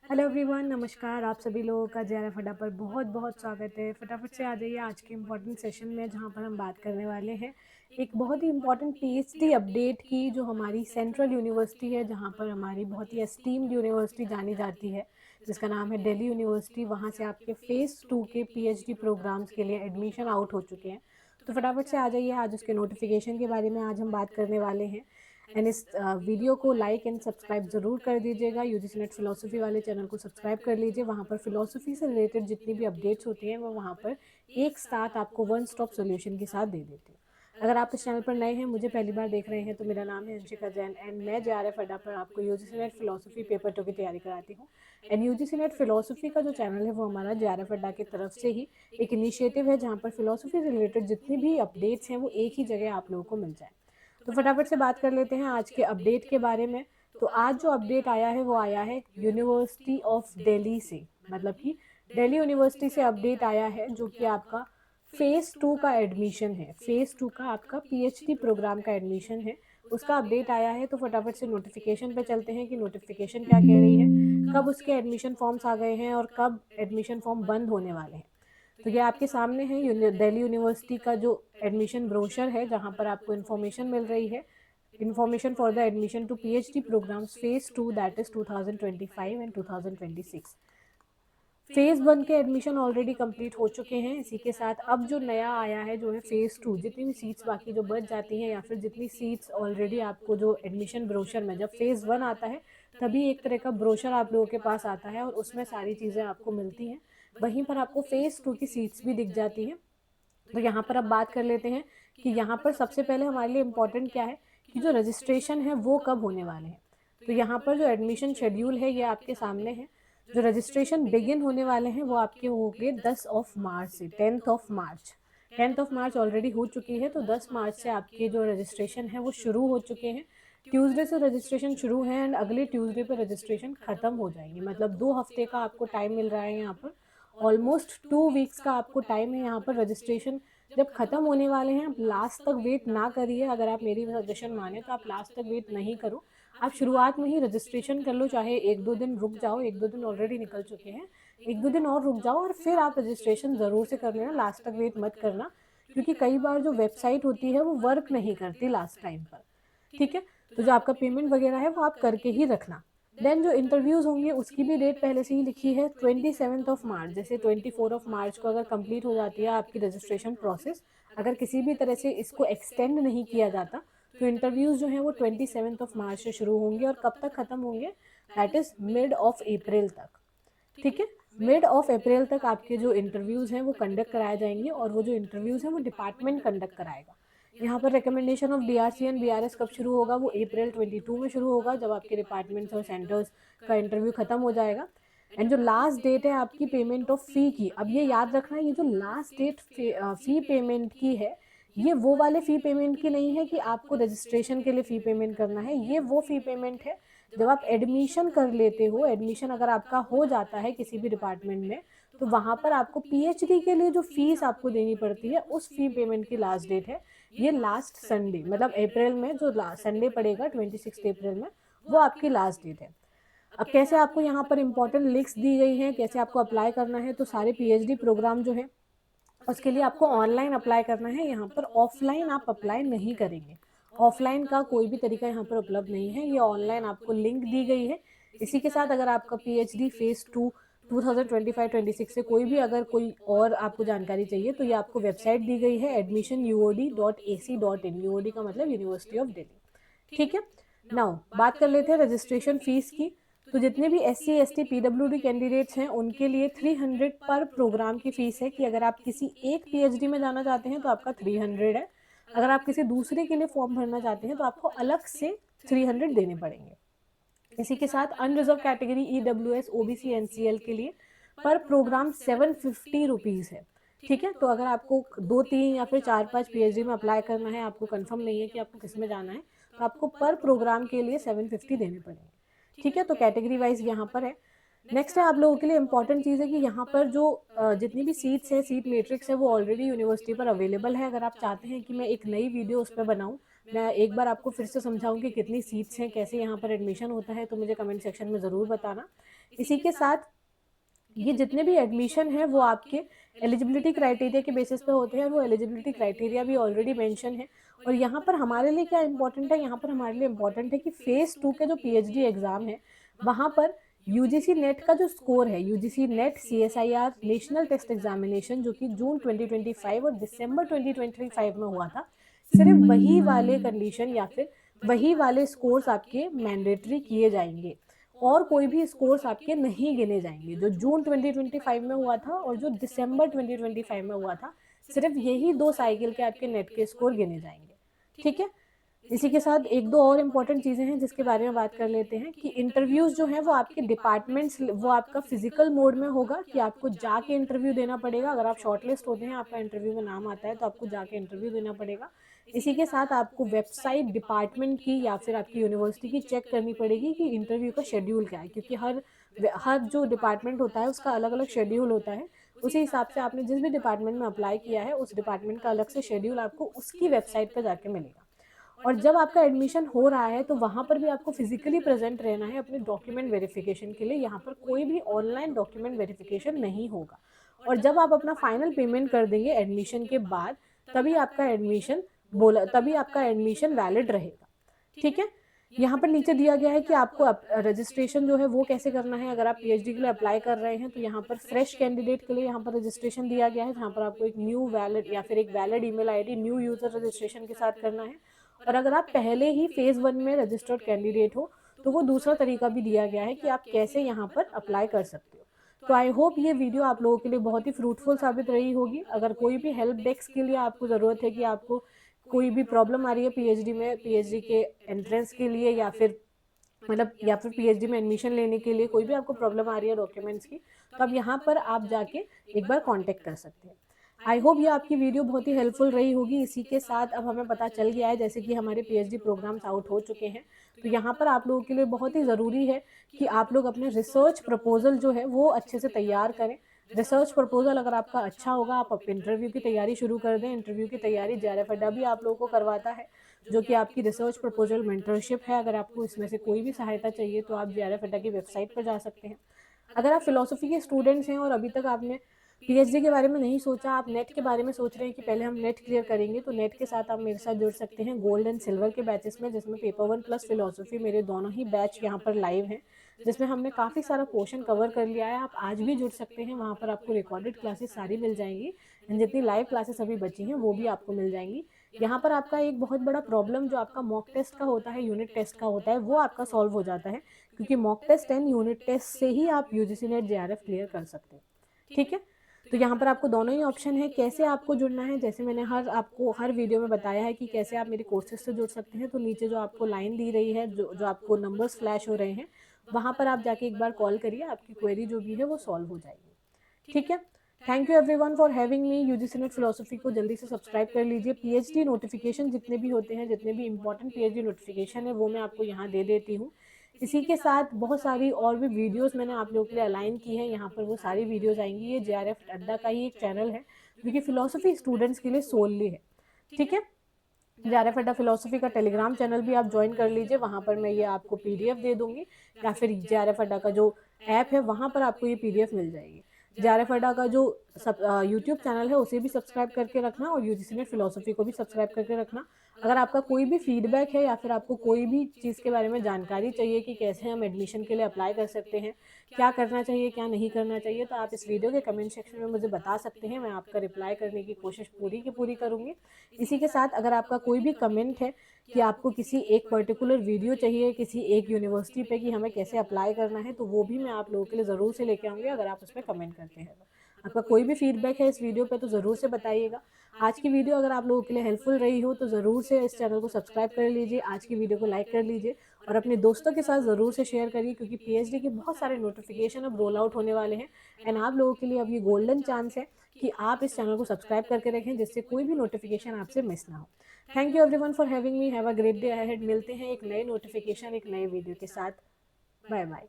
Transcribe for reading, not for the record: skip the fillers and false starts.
Hello everyone, नमस्कार। आप सभी लोगों का जेआरएफ अड्डा पर बहुत बहुत स्वागत है। फटाफट से आ जाइए आज के इम्पोर्टेंट सेशन में, जहां पर हम बात करने वाले हैं एक बहुत ही इम्पोर्टेंट पीएचडी अपडेट की, जो हमारी सेंट्रल यूनिवर्सिटी है, जहां पर हमारी बहुत ही एस्टीम्ड यूनिवर्सिटी जानी जाती है, जिसका नाम है दिल्ली यूनिवर्सिटी। वहां से आपके फेज़ 2 के पीएचडी प्रोग्राम्स के लिए एडमिशन आउट हो चुके हैं। तो फटाफट से आ जाइए, आज उसके नोटिफिकेशन के बारे में आज हम बात करने वाले हैं। एंड इस वीडियो को लाइक एंड सब्सक्राइब ज़रूर कर दीजिएगा। यूजीसी नेट फिलोसफी वाले चैनल को सब्सक्राइब कर लीजिए। वहाँ पर फिलोसफी से रिलेटेड जितनी भी अपडेट्स होती हैं वो वहाँ पर एक साथ आपको वन स्टॉप सोल्यूशन के साथ दे देती हूँ। अगर आप इस चैनल पर नए हैं, मुझे पहली बार देख रहे हैं, तो मेरा नाम है अंशिका जैन एंड मैं जेआरएफ अड्डा पर आपको यूजीसी नेट फिलोसफी पेपर 2 की तैयारी कराती हूँ। एंड यूजीसी नेट फिलोसफी का जो चैनल है वो हमारा जेआरएफ अड्डा की तरफ से ही एक इनिशिएटिव है, जहाँ पर फिलोसफी से रिलेटेड जितनी भी अपडेट्स हैं वो एक ही जगह आप लोगों को मिल जाए। तो फटाफट से बात कर लेते हैं आज के अपडेट के बारे में। तो आज जो अपडेट आया है वो आया है यूनिवर्सिटी ऑफ दिल्ली से, मतलब कि दिल्ली यूनिवर्सिटी से अपडेट आया है, जो कि आपका फेज़ 2 का एडमिशन है। फेज़ 2 का आपका पीएचडी प्रोग्राम का एडमिशन है, उसका अपडेट आया है। तो फटाफट से नोटिफिकेशन पे चलते हैं कि नोटिफिकेशन क्या कह रही है, कब उसके एडमिशन फॉर्म्स आ गए हैं और कब एडमिशन फॉर्म बंद होने वाले हैं। तो ये आपके सामने है दिल्ली यूनिवर्सिटी का जो एडमिशन ब्रोशर है, जहाँ पर आपको इन्फॉर्मेशन मिल रही है, information for the admission to PhD programs phase 2, that is 2025 and 2026। Phase 1 के एडमिशन ऑलरेडी कंप्लीट हो चुके हैं। इसी के साथ अब जो नया आया है, जो है फेज़ 2, जितनी भी सीट्स बाकी जो बच जाती हैं, या फिर जितनी सीट्स ऑलरेडी आपको जो एडमिशन ब्रोशर में, जब फेज़ 1 आता है तभी एक तरह का ब्रोशर आप लोगों के पास आता है और उसमें सारी चीज़ें आपको मिलती हैं। वहीं पर आपको फेज़ 2 की सीट्स भी दिख जाती हैं। तो यहाँ पर अब बात कर लेते हैं कि यहाँ पर सबसे पहले हमारे लिए इम्पोर्टेंट क्या है कि जो रजिस्ट्रेशन है वो कब होने वाले हैं। तो यहाँ पर जो एडमिशन शेड्यूल है ये आपके सामने है। जो रजिस्ट्रेशन बिगिन होने वाले हैं वो आपके होंगे 10 मार्च से 10 मार्च। 10 मार्च ऑलरेडी हो चुकी है, तो 10 मार्च से आपके जो रजिस्ट्रेशन है वो शुरू हो चुके हैं। ट्यूसडे से रजिस्ट्रेशन शुरू है एंड अगले ट्यूसडे पर रजिस्ट्रेशन खत्म हो जाएंगे, मतलब 2 हफ्ते का आपको टाइम मिल रहा है यहाँ पर। ऑलमोस्ट 2 वीक्स का आपको टाइम है यहाँ पर। रजिस्ट्रेशन जब खत्म होने वाले हैं, आप लास्ट तक वेट ना करिए। अगर आप मेरी सजेशन माने तो आप लास्ट तक वेट नहीं करो, आप शुरुआत में ही रजिस्ट्रेशन कर लो। चाहे 1-2 दिन रुक जाओ, 1-2 दिन ऑलरेडी निकल चुके हैं, 1-2 दिन और रुक जाओ और फिर आप रजिस्ट्रेशन ज़रूर से कर लेना। लास्ट तक वेट मत करना, क्योंकि कई बार जो वेबसाइट होती है वो वर्क नहीं करती लास्ट टाइम पर। ठीक है, तो जो आपका पेमेंट वगैरह है वो आप करके ही रखना। देन जो इंटरव्यूज़ होंगे उसकी भी डेट पहले से ही लिखी है, 27 मार्च। जैसे 24 मार्च को अगर कंप्लीट हो जाती है आपकी रजिस्ट्रेशन प्रोसेस, अगर किसी भी तरह से इसको एक्सटेंड नहीं किया जाता, तो इंटरव्यूज़ जो हैं वो 27 मार्च से शुरू होंगे और कब तक ख़त्म होंगे, that is mid of April तक। ठीक है, मिड ऑफ अप्रैल तक आपके जो इंटरव्यूज़ हैं वो कंडक्ट कराए जाएंगे, और वो जो इंटरव्यूज़ हैं वो डिपार्टमेंट कंडक्ट कराएगा। यहाँ पर recommendation of DRC and BRS कब शुरू होगा, वो अप्रैल 22 में शुरू होगा, जब आपके डिपार्टमेंट्स और सेंटर्स का इंटरव्यू खत्म हो जाएगा। एंड जो लास्ट डेट है आपकी पेमेंट ऑफ फ़ी की, अब ये याद रखना, ये जो लास्ट डेट फ़ी पेमेंट की है, ये वो वाले फ़ी पेमेंट की नहीं है कि आपको रजिस्ट्रेशन के लिए फ़ी पेमेंट करना है। ये वो फ़ी पेमेंट है जब आप एडमिशन कर लेते हो। एडमिशन अगर आपका हो जाता है किसी भी डिपार्टमेंट में, तो वहाँ पर आपको पीएचडी के लिए जो फीस आपको देनी पड़ती है, उस फी पेमेंट की लास्ट डेट है ये लास्ट संडे, मतलब अप्रैल में जो संडे पड़ेगा 26 अप्रैल में, वो आपकी लास्ट डेट है। अब कैसे आपको यहाँ पर इंपॉर्टेंट लिंक्स दी गई हैं, कैसे आपको अप्लाई करना है। तो सारे पीएचडी प्रोग्राम जो है उसके लिए आपको ऑनलाइन अप्लाई करना है। यहाँ पर ऑफलाइन आप अप्लाई नहीं करेंगे, ऑफलाइन का कोई भी तरीका यहाँ पर उपलब्ध नहीं है, ये ऑनलाइन आपको लिंक दी गई है। इसी के साथ अगर आपका पीएचडी फेज़ 2 2025-26 से कोई भी अगर कोई और आपको जानकारी चाहिए, तो ये आपको वेबसाइट दी गई है admissionuod.ac.in। यूओडी का मतलब यूनिवर्सिटी ऑफ दिल्ली। ठीक है, नाउ बात कर लेते हैं रजिस्ट्रेशन फीस की। तो जितने भी SC ST PWD कैंडिडेट्स हैं उनके लिए 300 पर प्रोग्राम की फीस है, कि अगर आप किसी एक पीएचडी में जाना चाहते हैं तो आपका 300 है। अगर आप किसी दूसरे के लिए फॉर्म भरना चाहते हैं तो आपको अलग से 300 देने पड़ेंगे। इसी के साथ unreserved category EWS OBC NCL के लिए पर प्रोग्राम 750 रुपीज़ है। ठीक है, तो अगर आपको 2-3 या फिर 4-5 पीएचडी में अप्लाई करना है, आपको कंफर्म नहीं है कि आपको किस में जाना है, तो आपको पर प्रोग्राम के लिए 750 देने पड़ेंगे। ठीक है, तो कैटेगरी वाइज यहाँ पर है। नेक्स्ट है आप लोगों के लिए इंपॉर्टेंट चीज़ है कि यहाँ पर जो जितनी भी सीट्स है, सीट मैट्रिक्स है, वो ऑलरेडी यूनिवर्सिटी पर अवेलेबल है। अगर आप चाहते हैं कि मैं एक नई वीडियो उस पर बनाऊँ, मैं एक बार आपको फिर से समझाऊँ कि कितनी सीट्स हैं, कैसे यहाँ पर एडमिशन होता है, तो मुझे कमेंट सेक्शन में ज़रूर बताना। इसी के साथ ये जितने भी एडमिशन है वो आपके एलिजिबिलिटी क्राइटेरिया के बेसिस पे होते हैं, और वो एलिजिबिलिटी क्राइटेरिया भी ऑलरेडी मेंशन है। और यहाँ पर हमारे लिए क्या इंपॉर्टेंट है, यहाँ पर हमारे लिए इंपॉर्टेंट है कि फेज़ 2 के जो पीएचडी एग्ज़ाम है, वहाँ पर यूजीसी नेट का जो स्कोर है, UGC NET CSIR national test examination, जो कि जून 2025 और दिसंबर 2025 में हुआ था, सिर्फ वही वाले कंडीशन या फिर वही वाले स्कोर्स आपके मैंडेटरी किए जाएंगे, और कोई भी स्कोर्स आपके नहीं गिने जाएंगे। जो जून 2025 में हुआ था और जो दिसंबर 2025 में हुआ था, सिर्फ यही 2 साइकिल के आपके नेट के स्कोर गिने जाएंगे। ठीक है। इसी के साथ एक दो और इम्पॉर्टेंट चीज़ें हैं जिसके बारे में बात कर लेते हैं कि इंटरव्यूज़ जो हैं वो आपके डिपार्टमेंट्स, वो आपका फिजिकल मोड में होगा कि आपको जाके इंटरव्यू देना पड़ेगा। अगर आप शॉर्टलिस्ट होते हैं, आपका इंटरव्यू में नाम आता है, तो आपको जाके इंटरव्यू देना पड़ेगा। इसी के साथ आपको वेबसाइट डिपार्टमेंट की या फिर आपकी यूनिवर्सिटी की चेक करनी पड़ेगी कि इंटरव्यू का शेड्यूल क्या है, क्योंकि हर जो डिपार्टमेंट होता है उसका अलग अलग शेड्यूल होता है। उसी हिसाब से आपने जिस भी डिपार्टमेंट में अप्लाई किया है, उस डिपार्टमेंट का अलग से शेड्यूल आपको उसकी वेबसाइट पर जाके मिलेगा। और जब आपका एडमिशन हो रहा है तो वहाँ पर भी आपको फिजिकली प्रेजेंट रहना है अपने डॉक्यूमेंट वेरिफिकेशन के लिए। यहाँ पर कोई भी ऑनलाइन डॉक्यूमेंट वेरिफिकेशन नहीं होगा। और जब आप अपना फाइनल पेमेंट कर देंगे एडमिशन के बाद, तभी आपका एडमिशन वैलिड रहेगा। ठीक है। यहाँ पर नीचे दिया गया है कि आपको रजिस्ट्रेशन जो है वो कैसे करना है। अगर आप पीएचडी के लिए अप्लाई कर रहे हैं तो यहाँ पर फ्रेश कैंडिडेट के लिए यहाँ पर रजिस्ट्रेशन दिया गया है, जहाँ पर आपको एक न्यू वैलिड या फिर एक valid email ID new user registration के साथ करना है। और अगर आप पहले ही फेज़ 1 में रजिस्टर्ड कैंडिडेट हो तो वो दूसरा तरीका भी दिया गया है कि आप कैसे यहाँ पर अप्लाई कर सकते हो। तो आई होप ये वीडियो आप लोगों के लिए बहुत ही फ्रूटफुल साबित रही होगी। अगर कोई भी हेल्प डेस्क के लिए आपको ज़रूरत है कि आपको कोई भी प्रॉब्लम आ रही है पीएचडी में, पीएचडी के एंट्रेंस के लिए या फिर पीएचडी में एडमिशन लेने के लिए कोई भी आपको प्रॉब्लम आ रही है डॉक्यूमेंट्स की, तो अब यहाँ पर आप जाके एक बार कांटेक्ट कर सकते हैं। आई होप ये आपकी वीडियो बहुत ही हेल्पफुल रही होगी। इसी के साथ अब हमें पता चल गया है जैसे कि हमारे पीएचडी प्रोग्राम्स आउट हो चुके हैं, तो यहाँ पर आप लोगों के लिए बहुत ही ज़रूरी है कि आप लोग अपने रिसर्च प्रपोजल जो है वो अच्छे से तैयार करें। रिसर्च प्रपोजल अगर आपका अच्छा होगा, आप इंटरव्यू की तैयारी शुरू कर दें। इंटरव्यू की तैयारी जेआरएफ अड्डा भी आप लोगों को करवाता है, जो कि आपकी रिसर्च प्रपोजल मेंटरशिप है। अगर आपको इसमें से कोई भी सहायता चाहिए तो आप जेआरएफ अड्डा की वेबसाइट पर जा सकते हैं। अगर आप फिलोसफी के स्टूडेंट्स हैं और अभी तक आपने पीएचडी के बारे में नहीं सोचा, आप नेट के बारे में सोच रहे हैं कि पहले हम नेट क्लियर करेंगे, तो नेट के साथ आप मेरे साथ जुड़ सकते हैं गोल्ड एंड सिल्वर के बैचेस में, जिसमें पेपर 1 प्लस फिलोसफी मेरे दोनों ही बैच यहाँ पर लाइव हैं, जिसमें हमने काफ़ी सारा पोर्शन कवर कर लिया है। आप आज भी जुड़ सकते हैं, वहाँ पर आपको रिकॉर्डेड क्लासेस सारी मिल जाएंगी, एंड जितनी लाइव क्लासेस अभी बची हैं वो भी आपको मिल जाएंगी। यहाँ पर आपका एक बहुत बड़ा प्रॉब्लम जो आपका मॉक टेस्ट का होता है, यूनिट टेस्ट का होता है, वो आपका सॉल्व हो जाता है, क्योंकि mock test and unit test से ही आप यूजीसी नेट जेआरएफ क्लियर कर सकते हैं। ठीक है। तो यहाँ पर आपको दोनों ही ऑप्शन है कैसे आपको जुड़ना है। जैसे मैंने आपको हर वीडियो में बताया है कि कैसे आप मेरे कोर्सेज से जुड़ सकते हैं, तो नीचे जो आपको लाइन दी रही है, जो आपको नंबर्स फ्लैश हो रहे हैं, वहाँ पर आप जाके एक बार कॉल करिए, आपकी क्वेरी जो भी है वो सॉल्व हो जाएगी। ठीक है। Thank you everyone for having me. UGC net philosophy को जल्दी से सब्सक्राइब कर लीजिए। पीएचडी नोटिफिकेशन जितने भी होते हैं, जितने भी इंपॉर्टेंट पीएचडी नोटिफिकेशन है, वो मैं आपको यहाँ दे देती हूँ। इसी के साथ बहुत सारी और भी वीडियोस मैंने आप लोगों के लिए अलाइन की हैं, यहाँ पर वो सारी वीडियोस आएंगी। ये जेआरएफ अड्डा का ही एक चैनल है जो कि फिलोसफी स्टूडेंट्स के लिए सोलली है। ठीक है। जेआरएफ अड्डा फिलोसफी का टेलीग्राम चैनल भी आप ज्वाइन कर लीजिए, वहाँ पर मैं ये आपको पीडीएफ दे दूंगी, या फिर जेआरएफ अड्डा का जो ऐप है वहाँ पर आपको ये पीडीएफ मिल जाएगी। जेआरएफ अड्डा का जो यूट्यूब चैनल है उसे भी सब्सक्राइब करके रखना, और यूजीसी नेट फिलोसफी को भी सब्सक्राइब करके रखना। अगर आपका कोई भी फीडबैक है या फिर आपको कोई भी चीज़ के बारे में जानकारी चाहिए कि कैसे हम एडमिशन के लिए अप्लाई कर सकते हैं, क्या करना चाहिए क्या नहीं करना चाहिए, तो आप इस वीडियो के कमेंट सेक्शन में मुझे बता सकते हैं। मैं आपका रिप्लाई करने की कोशिश पूरी की पूरी करूँगी। इसी के साथ अगर आपका कोई भी कमेंट है कि आपको किसी एक पर्टिकुलर वीडियो चाहिए किसी एक यूनिवर्सिटी पे कि हमें कैसे अप्लाई करना है, तो वो भी मैं आप लोगों के लिए ज़रूर से लेके आऊँगी अगर आप उस पर कमेंट करते हैं। आपका कोई भी फीडबैक है इस वीडियो पे तो ज़रूर से बताइएगा। आज की वीडियो अगर आप लोगों के लिए हेल्पफुल रही हो तो ज़रूर से इस चैनल को सब्सक्राइब कर लीजिए, आज की वीडियो को लाइक कर लीजिए, और अपने दोस्तों के साथ ज़रूर से शेयर करिए, क्योंकि पीएचडी के बहुत सारे नोटिफिकेशन अब रोल आउट होने वाले हैं। एंड आप लोगों के लिए अब ये गोल्डन चांस है कि आप इस चैनल को सब्सक्राइब करके रखें, जिससे कोई भी नोटिफिकेशन आपसे मिस ना हो। Thank you everyone for having me. Have a great day ahead. मिलते हैं एक नए नोटिफिकेशन, एक नए वीडियो के साथ। Bye bye.